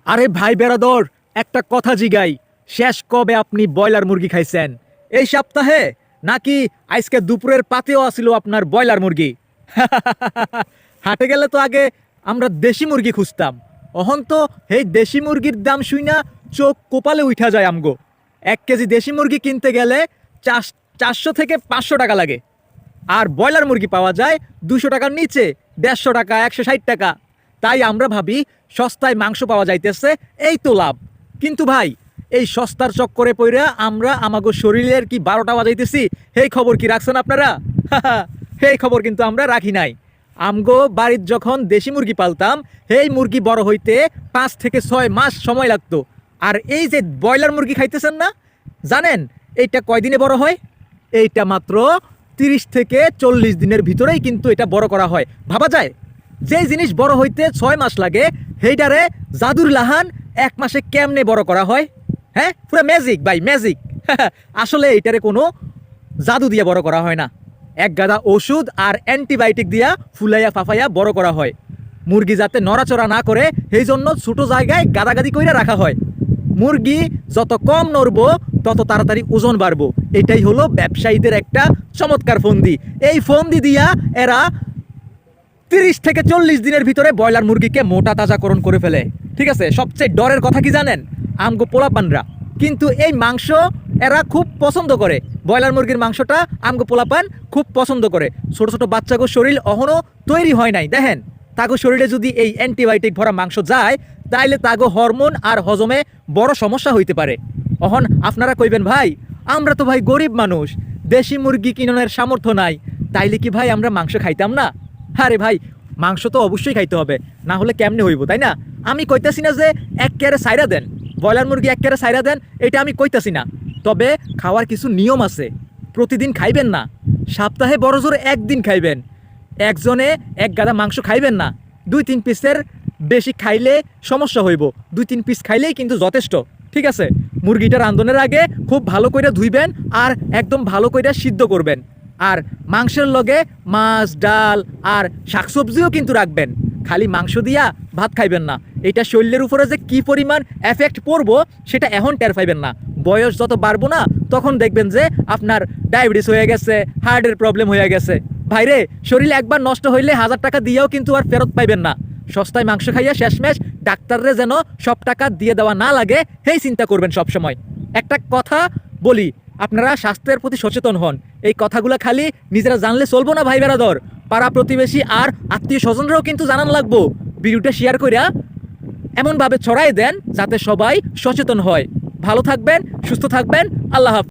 আরে ভাই বেরাদর, একটা কথা জিগাই, শেষ কবে আপনি ব্রয়লার মুরগি খাইছেন? এই সপ্তাহে নাকি আজকে দুপুরের পাতেও আসিল আপনার ব্রয়লার মুরগি? হাটে গেলে তো আগে আমরা দেশি মুরগি খুঁজতাম, অহন তো এই দেশি মুরগির দাম শুইনা চোখ কোপালে উঠা যায় আমগো। 1 কেজি দেশি মুরগি কিনতে গেলে 400 থেকে 500 টাকা লাগে, আর ব্রয়লার মুরগি পাওয়া যায় 200 টাকার নিচে, 150 টাকা, 160 টাকা। তাই আমরা ভাবি সস্তায় মাংস পাওয়া যাইতেছে, এই তো লাভ। কিন্তু ভাই, এই সস্তার চক্করে পইরা আমরা আমাগো শরীরের কি 12টা বাজাইতেছি, এই খবর কি রাখছেন আপনারা? এই খবর কিন্তু আমরা রাখি নাই। আমগো বাড়ির যখন দেশি মুরগি পালতাম, এই মুরগি বড় হইতে 5 থেকে 6 মাস সময় লাগতো। আর এই যে ব্রয়লার মুরগি খাইতেছেন না, জানেন এইটা কয়দিনে বড় হয়? এইটা মাত্র 30 থেকে 40 দিনের ভিতরেই কিন্তু এটা বড় করা হয়। ভাবা যায়, যেই জিনিস বড় হইতে 6 মাস লাগে, সেইটারে জাদুর লাহান 1 মাসে কেমনে বড় করা হয়? হ্যাঁ, পুরো ম্যাজিক ভাই, ম্যাজিক। আসলে এইটারে কোনো জাদু দিয়ে বড় করা হয় না, এক গাদা ওষুধ আর অ্যান্টিবায়োটিক দিয়া ফুলাইয়া ফাফাইয়া বড় করা হয়। মুরগি যাতে নড়াচড়া না করে, সেই জন্য ছোটো জায়গায় গাদাগাদি কইরা রাখা হয়। মুরগি যত কম নড়বো তত তাড়াতাড়ি ওজন বাড়বো। এটাই হলো ব্যবসায়ীদের একটা চমৎকার ফন্দি। এই ফন্দি দিয়া এরা 30 থেকে 40 দিনের ভিতরে ব্রয়লার মুরগিকে মোটা তাজাকরণ করে ফেলে। ঠিক আছে, সবচেয়ে ডরের কথা কি জানেন? আমগো পোলাপানরা কিন্তু এই মাংস এরা খুব পছন্দ করে। ব্রয়লার মুরগির মাংসটা আমগো পোলাপান খুব পছন্দ করে। ছোট ছোট বাচ্চাগো শরীর অহনো তৈরি হয় নাই, দেখেন তাগো শরীরে যদি এই অ্যান্টিবায়োটিক ভরা মাংস যায়, তাইলে তাগো হরমোন আর হজমে বড় সমস্যা হইতে পারে। অহন আপনারা কইবেন, ভাই আমরা তো ভাই গরিব মানুষ, দেশি মুরগি কিননের সামর্থ্য নাই, তাইলে কি ভাই আমরা মাংস খাইতাম না? আরে ভাই, মাংস তো অবশ্যই খাইতে হবে, না হলে কেমনে হইব, তাই না? আমি কইতাছি না যে এক কেরে সাইরা দেন, ব্রয়লার মুরগি এক কেরে সাইরা দেন, এটা আমি কইতাছি না। তবে খাওয়ার কিছু নিয়ম আছে। প্রতিদিন খাইবেন না, সপ্তাহে বড় জোর একদিন খাইবেন। একজনে এক গাদা মাংস খাইবেন না, 2-3 পিসের বেশি খাইলে সমস্যা হইব। 2-3 পিস খাইলেই কিন্তু যথেষ্ট। ঠিক আছে, মুরগিটা রান্ধনের আগে খুব ভালো করে ধুইবেন আর একদম ভালো করে সিদ্ধ করবেন। আর মাংসের লগে মাছ, ডাল আর শাকসবজিও কিন্তু রাখবেন। খালি মাংস দিয়া ভাত খাইবেন না। এটা শরীরের উপরে যে কি পরিমাণ এফেক্ট পড়বো সেটা এখন টের পাইবেন না। বয়স যত বাড়বো না, তখন দেখবেন যে আপনার ডায়াবেটিস হয়ে গেছে, হার্টের প্রবলেম হয়ে গেছে। ভাইরে, শরীর একবার নষ্ট হইলে 1000 টাকা দিয়েও কিন্তু আর ফেরত পাইবেন না। সস্তায় মাংস খাইয়া শেষমেশ ডাক্তাররে যেন সব টাকা দিয়ে দেওয়া না লাগে, সেই চিন্তা করবেন সবসময়। একটা কথা বলি, আপনারা স্বাস্থ্যের প্রতি সচেতন হন। এই কথাগুলো খালি নিজেরা জানলে চলবো না ভাই বেরাদর, পাড়া প্রতিবেশী আর আত্মীয় স্বজনরাও কিন্তু জানান লাগবো। ভিডিওটা শেয়ার কইরা এমনভাবে ছড়াই দেন যাতে সবাই সচেতন হয়। ভালো থাকবেন, সুস্থ থাকবেন, আল্লাহ হাফেজ।